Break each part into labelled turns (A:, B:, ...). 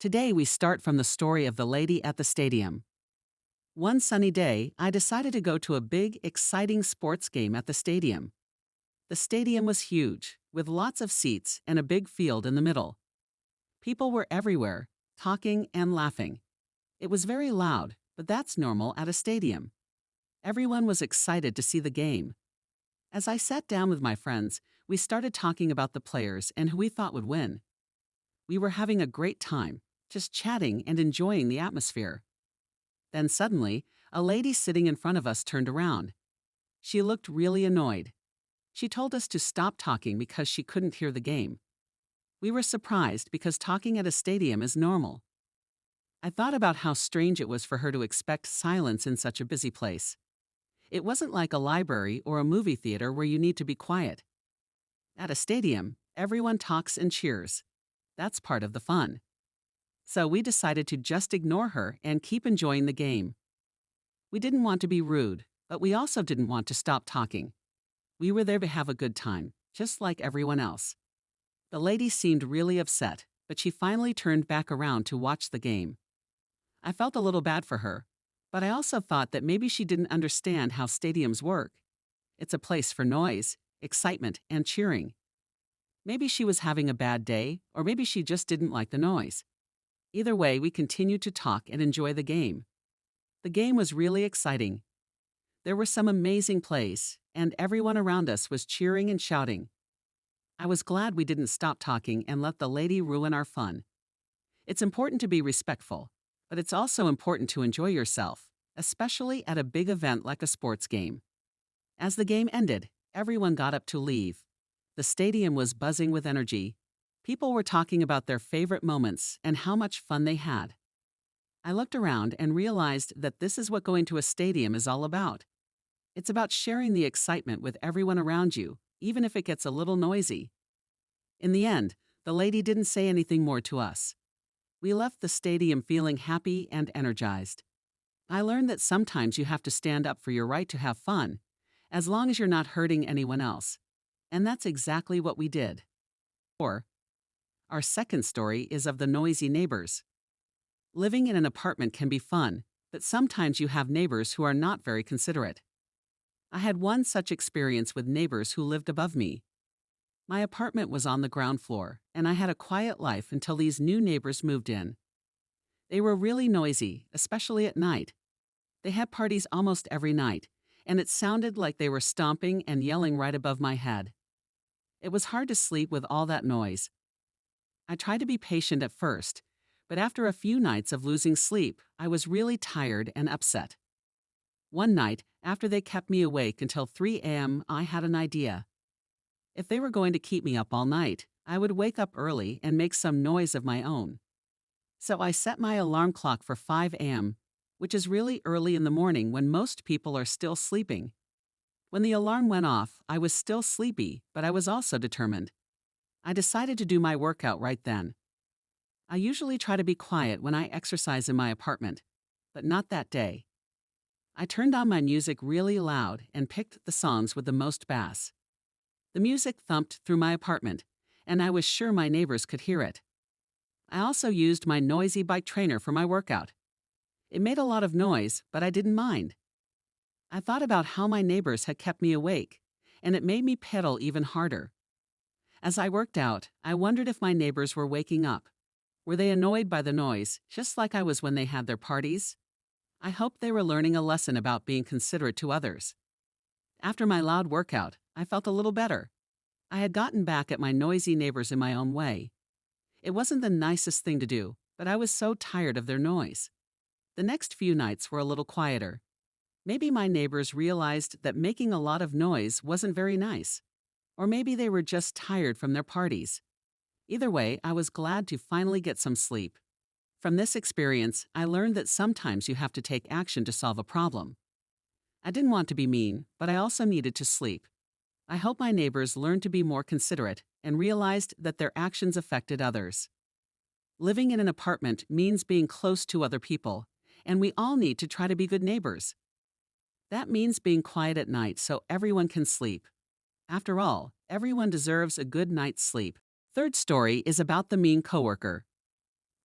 A: Today we start from the story of the lady at the stadium. One sunny day, I decided to go to a big, exciting sports game at the stadium. The stadium was huge, with lots of seats and a big field in the middle. People were everywhere, talking and laughing. It was very loud, but that's normal at a stadium. Everyone was excited to see the game. As I sat down with my friends, we started talking about the players and who we thought would win. We were having a great time, just chatting and enjoying the atmosphere. Then suddenly, a lady sitting in front of us turned around. She looked really annoyed. She told us to stop talking because she couldn't hear the game. We were surprised because talking at a stadium is normal. I thought about how strange it was for her to expect silence in such a busy place. It wasn't like a library or a movie theater where you need to be quiet. At a stadium, everyone talks and cheers. That's part of the fun. So we decided to just ignore her and keep enjoying the game. We didn't want to be rude, but we also didn't want to stop talking. We were there to have a good time, just like everyone else. The lady seemed really upset, but she finally turned back around to watch the game. I felt a little bad for her, but I also thought that maybe she didn't understand how stadiums work. It's a place for noise, excitement, and cheering. Maybe she was having a bad day, or maybe she just didn't like the noise. Either way, we continued to talk and enjoy the game. The game was really exciting. There were some amazing plays, and everyone around us was cheering and shouting. I was glad we didn't stop talking and let the lady ruin our fun. It's important to be respectful, but it's also important to enjoy yourself, especially at a big event like a sports game. As the game ended, everyone got up to leave. The stadium was buzzing with energy. People were talking about their favorite moments and how much fun they had. I looked around and realized that this is what going to a stadium is all about. It's about sharing the excitement with everyone around you, even if it gets a little noisy. In the end, the lady didn't say anything more to us. We left the stadium feeling happy and energized. I learned that sometimes you have to stand up for your right to have fun, as long as you're not hurting anyone else. And that's exactly what we did. Our second story is of the noisy neighbors. Living in an apartment can be fun, but sometimes you have neighbors who are not very considerate. I had one such experience with neighbors who lived above me. My apartment was on the ground floor, and I had a quiet life until these new neighbors moved in. They were really noisy, especially at night. They had parties almost every night, and it sounded like they were stomping and yelling right above my head. It was hard to sleep with all that noise. I tried to be patient at first, but after a few nights of losing sleep, I was really tired and upset. One night, after they kept me awake until 3 a.m., I had an idea. If they were going to keep me up all night, I would wake up early and make some noise of my own. So I set my alarm clock for 5 a.m., which is really early in the morning when most people are still sleeping. When the alarm went off, I was still sleepy, but I was also determined. I decided to do my workout right then. I usually try to be quiet when I exercise in my apartment, but not that day. I turned on my music really loud and picked the songs with the most bass. The music thumped through my apartment, and I was sure my neighbors could hear it. I also used my noisy bike trainer for my workout. It made a lot of noise, but I didn't mind. I thought about how my neighbors had kept me awake, and it made me pedal even harder. As I worked out, I wondered if my neighbors were waking up. Were they annoyed by the noise, just like I was when they had their parties? I hoped they were learning a lesson about being considerate to others. After my loud workout, I felt a little better. I had gotten back at my noisy neighbors in my own way. It wasn't the nicest thing to do, but I was so tired of their noise. The next few nights were a little quieter. Maybe my neighbors realized that making a lot of noise wasn't very nice. Or maybe they were just tired from their parties. Either way, I was glad to finally get some sleep. From this experience, I learned that sometimes you have to take action to solve a problem. I didn't want to be mean, but I also needed to sleep. I hope my neighbors learned to be more considerate and realized that their actions affected others. Living in an apartment means being close to other people, and we all need to try to be good neighbors. That means being quiet at night so everyone can sleep. After all, everyone deserves a good night's sleep. Third story is about the mean coworker.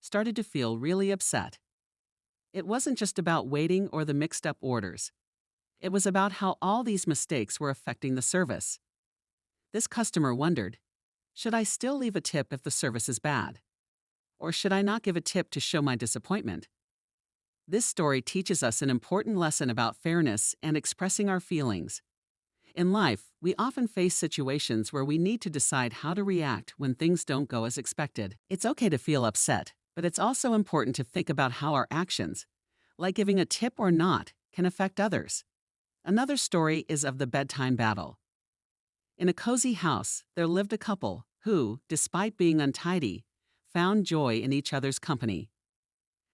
A: started to feel really upset. It wasn't just about waiting or the mixed up orders. It was about how all these mistakes were affecting the service. This customer wondered, should I still leave a tip if the service is bad? Or should I not give a tip to show my disappointment? This story teaches us an important lesson about fairness and expressing our feelings. In life, we often face situations where we need to decide how to react when things don't go as expected. It's okay to feel upset, but it's also important to think about how our actions, like giving a tip or not, can affect others. Another story is of the bedtime battle. In a cozy house, there lived a couple who, despite being untidy, found joy in each other's company.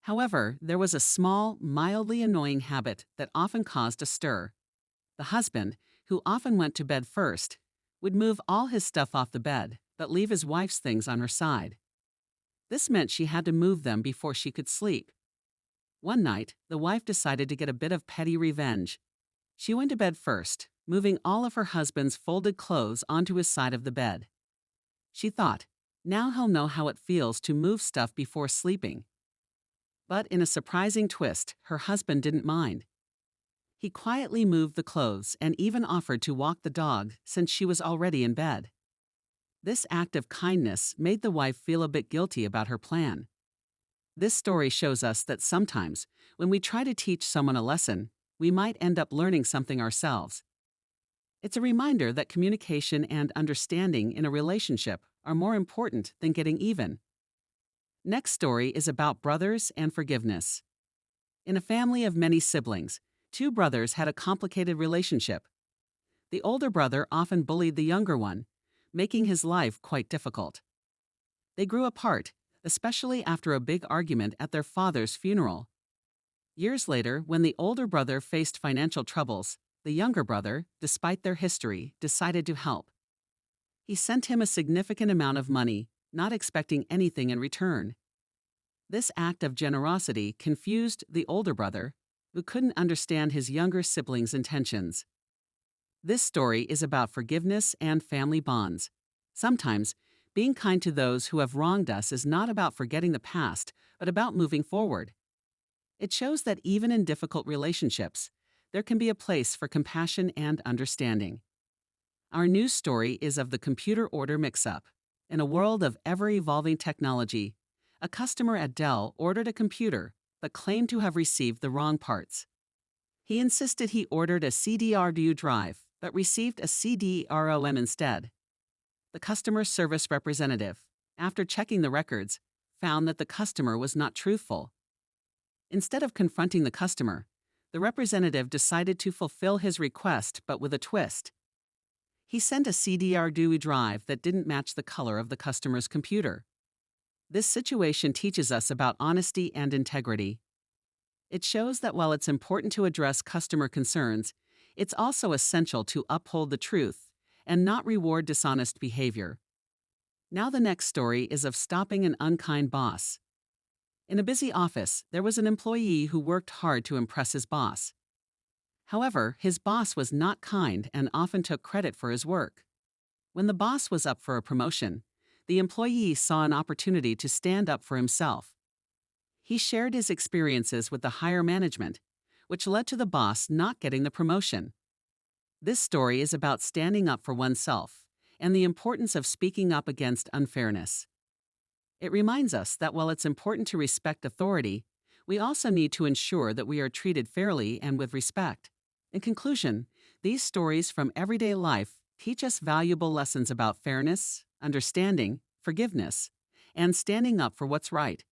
A: However, there was a small, mildly annoying habit that often caused a stir. The husband, who often went to bed first, would move all his stuff off the bed, but leave his wife's things on her side. This meant she had to move them before she could sleep. One night, the wife decided to get a bit of petty revenge. She went to bed first, moving all of her husband's folded clothes onto his side of the bed. She thought, now he'll know how it feels to move stuff before sleeping. But in a surprising twist, her husband didn't mind. He quietly moved the clothes and even offered to walk the dog since she was already in bed. This act of kindness made the wife feel a bit guilty about her plan. This story shows us that sometimes, when we try to teach someone a lesson, we might end up learning something ourselves. It's a reminder that communication and understanding in a relationship are more important than getting even. Next story is about brothers and forgiveness. In a family of many siblings, two brothers had a complicated relationship. The older brother often bullied the younger one, making his life quite difficult. They grew apart, especially after a big argument at their father's funeral. Years later, when the older brother faced financial troubles, the younger brother, despite their history, decided to help. He sent him a significant amount of money, not expecting anything in return. This act of generosity confused the older brother, who couldn't understand his younger sibling's intentions. This story is about forgiveness and family bonds. Sometimes, being kind to those who have wronged us is not about forgetting the past, but about moving forward. It shows that even in difficult relationships, there can be a place for compassion and understanding. Our news story is of the computer order mix-up. In a world of ever-evolving technology, a customer at Dell ordered a computer but claimed to have received the wrong parts. He insisted he ordered a CD-ROM drive but received a CD-ROM instead. The customer service representative, after checking the records, found that the customer was not truthful. Instead of confronting the customer, the representative decided to fulfill his request but with a twist. He sent a CD-ROM drive that didn't match the color of the customer's computer. This situation teaches us about honesty and integrity. It shows that while it's important to address customer concerns, it's also essential to uphold the truth and not reward dishonest behavior. Now the next story is of stopping an unkind boss. In a busy office, there was an employee who worked hard to impress his boss. However, his boss was not kind and often took credit for his work. When the boss was up for a promotion, the employee saw an opportunity to stand up for himself. He shared his experiences with the higher management, which led to the boss not getting the promotion. This story is about standing up for oneself and the importance of speaking up against unfairness. It reminds us that while it's important to respect authority, we also need to ensure that we are treated fairly and with respect. In conclusion, these stories from everyday life teach us valuable lessons about fairness, understanding, forgiveness, and standing up for what's right.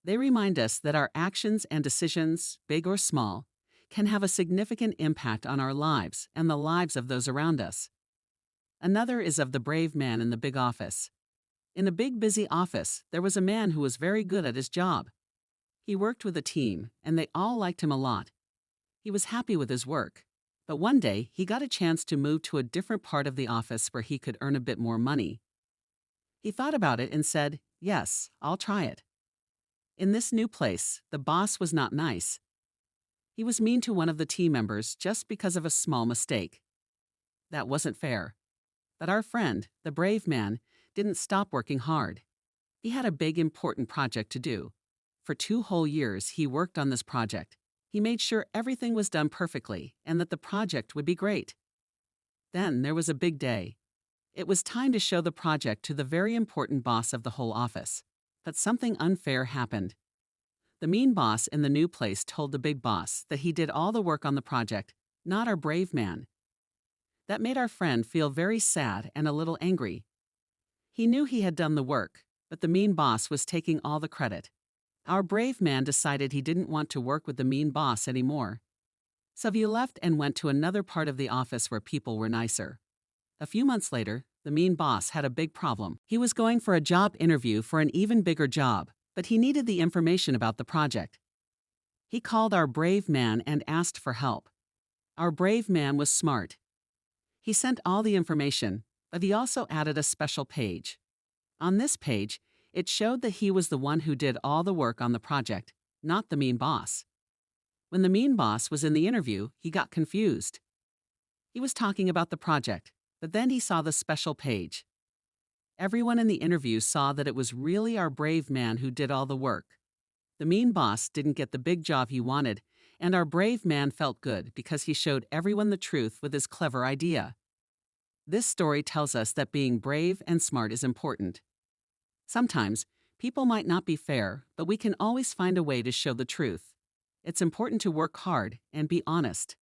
A: They remind us that our actions and decisions, big or small, can have a significant impact on our lives and the lives of those around us. Another is of the brave man in the big office. In a big, busy office, there was a man who was very good at his job. He worked with a team, and they all liked him a lot. He was happy with his work, but one day he got a chance to move to a different part of the office where he could earn a bit more money. He thought about it and said, "Yes, I'll try it." In this new place, the boss was not nice. He was mean to one of the team members just because of a small mistake. That wasn't fair. But our friend, the brave man, didn't stop working hard. He had a big, important project to do. For 2 whole years, he worked on this project. He made sure everything was done perfectly and that the project would be great. Then there was a big day. It was time to show the project to the very important boss of the whole office. But something unfair happened. The mean boss in the new place told the big boss that he did all the work on the project, not our brave man. That made our friend feel very sad and a little angry. He knew he had done the work, but the mean boss was taking all the credit. Our brave man decided he didn't want to work with the mean boss anymore. So he left and went to another part of the office where people were nicer. A few months later, the mean boss had a big problem. He was going for a job interview for an even bigger job, but he needed the information about the project. He called our brave man and asked for help. Our brave man was smart. He sent all the information, but he also added a special page. On this page, it showed that he was the one who did all the work on the project, not the mean boss. When the mean boss was in the interview, he got confused. He was talking about the project, but then he saw the special page. Everyone in the interview saw that it was really our brave man who did all the work. The mean boss didn't get the big job he wanted, and our brave man felt good because he showed everyone the truth with his clever idea. This story tells us that being brave and smart is important. Sometimes, people might not be fair, but we can always find a way to show the truth. It's important to work hard and be honest.